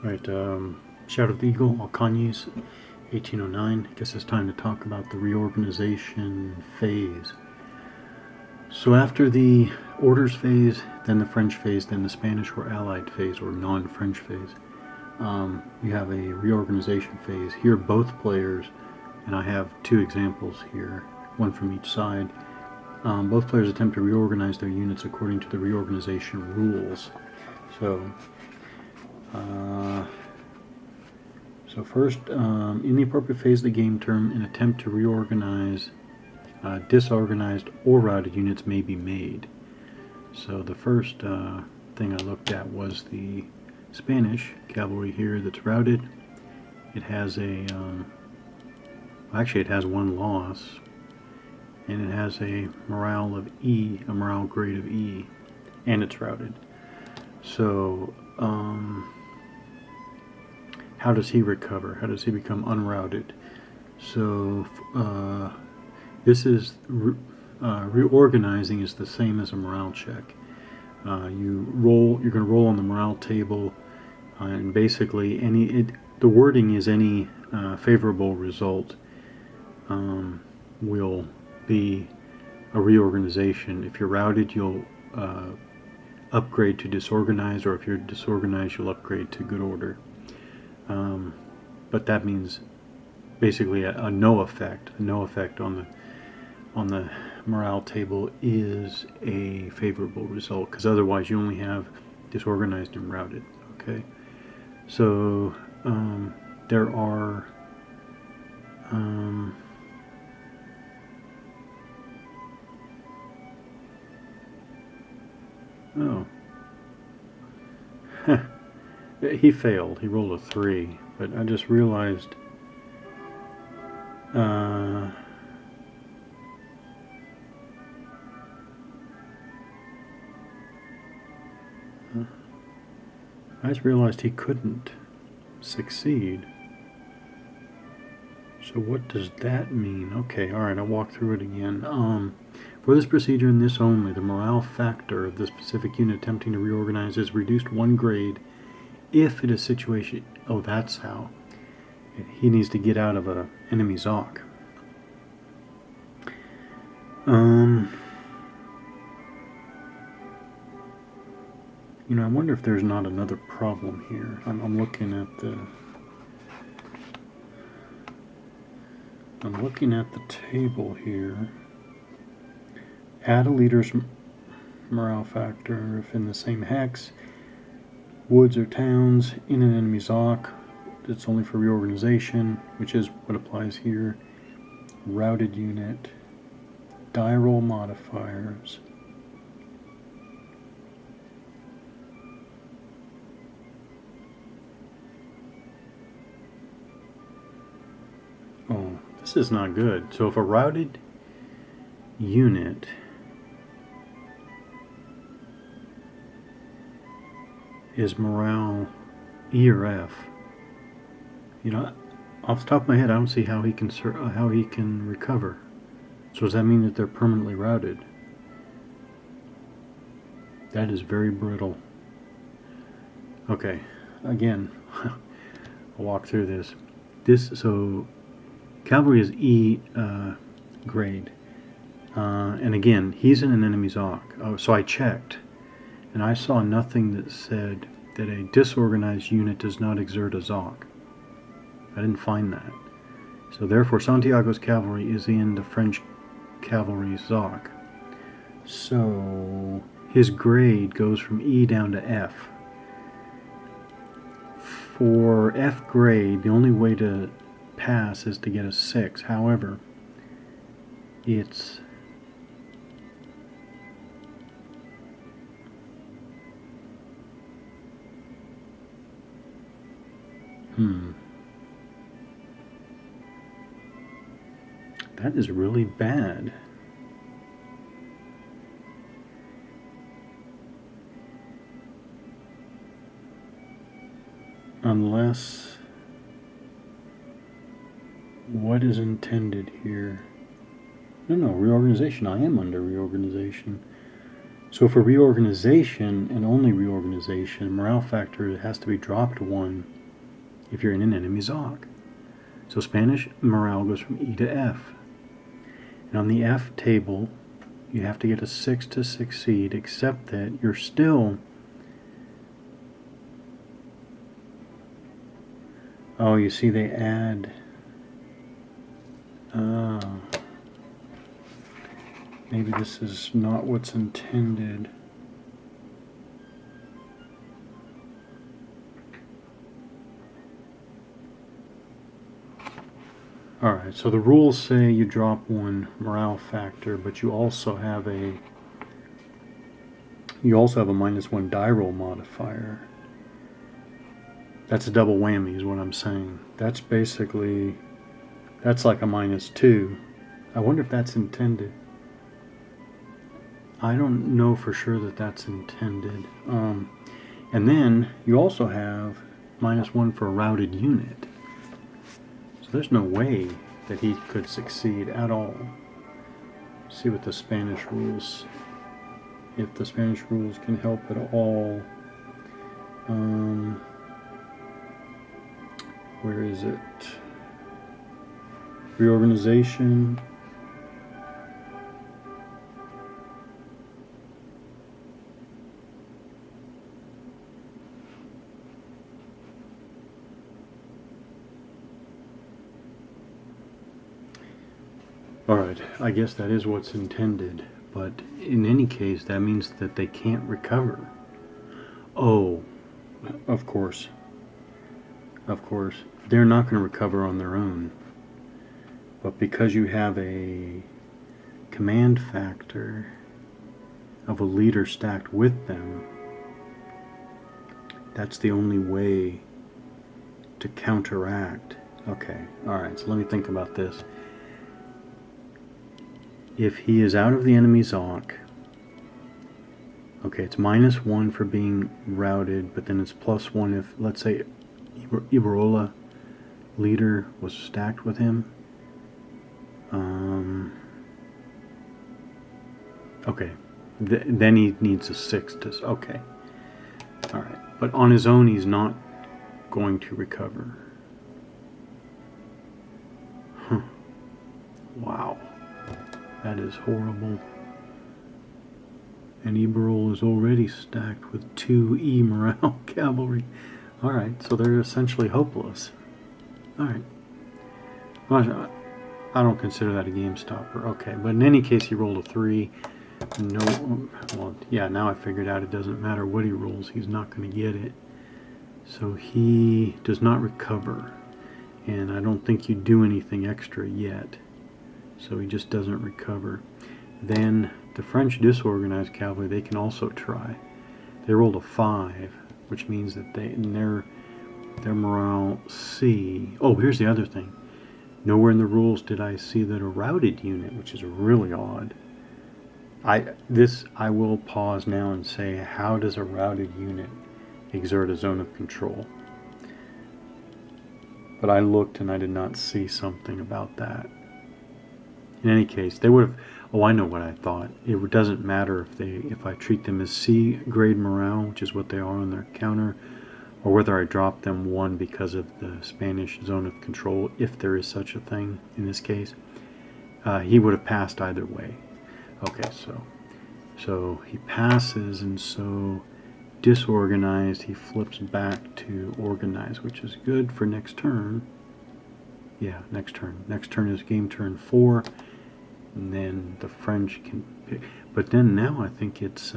Right, Shadow of the Eagle, Alcaniz, 1809. I guess it's time to talk about the reorganization phase. So after the orders phase, then the French phase, then the Spanish or Allied phase, or non-French phase, you have a reorganization phase. Here both players, and I have two examples here, one from each side, both players attempt to reorganize their units according to the reorganization rules. So first, in the appropriate phase of the game term, an attempt to reorganize disorganized or routed units may be made. So the first thing I looked at was the Spanish cavalry here that's routed. It has a, actually it has one loss, and it has a morale of E, a morale grade of E, and it's routed. So how does he recover? How does he become unrouted? So this is reorganizing is the same as a morale check. You're going to roll on the morale table, and basically the wording is any favorable result will be a reorganization. If you're routed, you'll upgrade to disorganized, or if you're disorganized, you'll upgrade to good order. But that means basically a no effect. A no effect on the morale table is a favorable result, because otherwise you only have disorganized and routed. Okay, so there are oh. He failed. He rolled a 3, but I just realized I just realized he couldn't succeed. So what does that mean? Okay, alright, I'll walk through it again. For this procedure and this only, the morale factor of the specific unit attempting to reorganize is reduced 1 grade if it is situation... Oh, that's how. He needs to get out of an enemy Zoc. You know, I wonder if there's not another problem here. I'm looking at the... I'm looking at the table here. Add a leader's morale factor if in the same hex, woods or towns, in an enemy Zoc. It's only for reorganization, which is what applies here. Routed unit. Die roll modifiers. Oh, this is not good. So if a routed unit is morale E or F, you know, off the top of my head, I don't see how he can recover. So does that mean that they're permanently routed? That is very brittle. Okay, again, I'll walk through this. So cavalry is E grade, and again, he's in an enemy Zoc. Oh, so I checked, and I saw nothing that said that a disorganized unit does not exert a Zoc. I didn't find that. So therefore, Santiago's cavalry is in the French cavalry Zoc. So his grade goes from E down to F. For F grade, the only way to pass is to get a 6. However, it's that is really bad. Unless, what is intended here? No, reorganization. I am under reorganization. So for reorganization, and only reorganization, morale factor has to be dropped 1 if you're in an enemy ZOC. So Spanish morale goes from E to F. And on the F table, you have to get a 6 to succeed, except that you're still... Oh, you see they add... maybe this is not what's intended. Alright, so the rules say you drop 1 morale factor, but you also have a -1 die roll modifier. That's a double whammy is what I'm saying. That's basically, that's like a -2. I wonder if that's intended. I don't know for sure that that's intended. And then you also have -1 for a routed unit. So there's no way that he could succeed at all. Let's see what the Spanish rules, if the Spanish rules can help at all. Where is it? Reorganization. Alright, I guess that is what's intended, but in any case, that means that they can't recover. Oh, of course. Of course. They're not going to recover on their own. But because you have a command factor of a leader stacked with them, that's the only way to counteract. Okay, alright, so let me think about this. If he is out of the enemy ZOC, okay, it's -1 for being routed, but then it's +1 if, let's say, Iberola leader was stacked with him. Okay, then he needs a 6 to, okay. Alright, but on his own he's not going to recover. Huh. Wow. That is horrible. And Iberol is already stacked with 2 E morale cavalry. Alright, so they're essentially hopeless. Alright. Well, I don't consider that a game stopper. Okay, but in any case he rolled a 3. No, well, yeah, now I figured out it doesn't matter what he rolls, he's not going to get it. So he does not recover. And I don't think you do anything extra yet. So he just doesn't recover. Then the French disorganized cavalry, they can also try. They rolled a 5, which means that their morale C. Oh, here's the other thing. Nowhere in the rules did I see that a routed unit, which is really odd. I will pause now and say, how does a routed unit exert a zone of control? But I looked and I did not see something about that. In any case, they would have... Oh, I know what I thought. It doesn't matter if I treat them as C grade morale, which is what they are on their counter, or whether I drop them 1 because of the Spanish zone of control, if there is such a thing in this case. He would have passed either way. Okay, so he passes, and so disorganized, he flips back to organized, which is good for next turn. Yeah, next turn. Next turn is game turn 4. And then the French can pick. But then now I think it's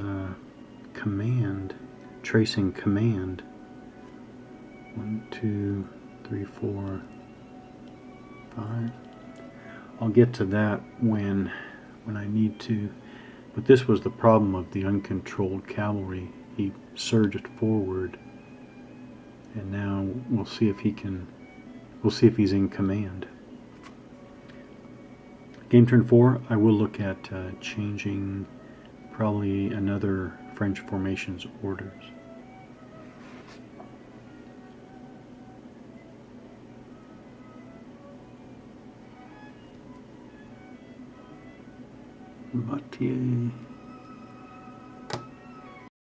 command, tracing command. 1, 2, 3, 4, 5. I'll get to that when I need to. But this was the problem of the uncontrolled cavalry. He surged forward. And now we'll see if he can, we'll see if he's in command. Game turn 4, I will look at changing probably another French formations orders. Batier.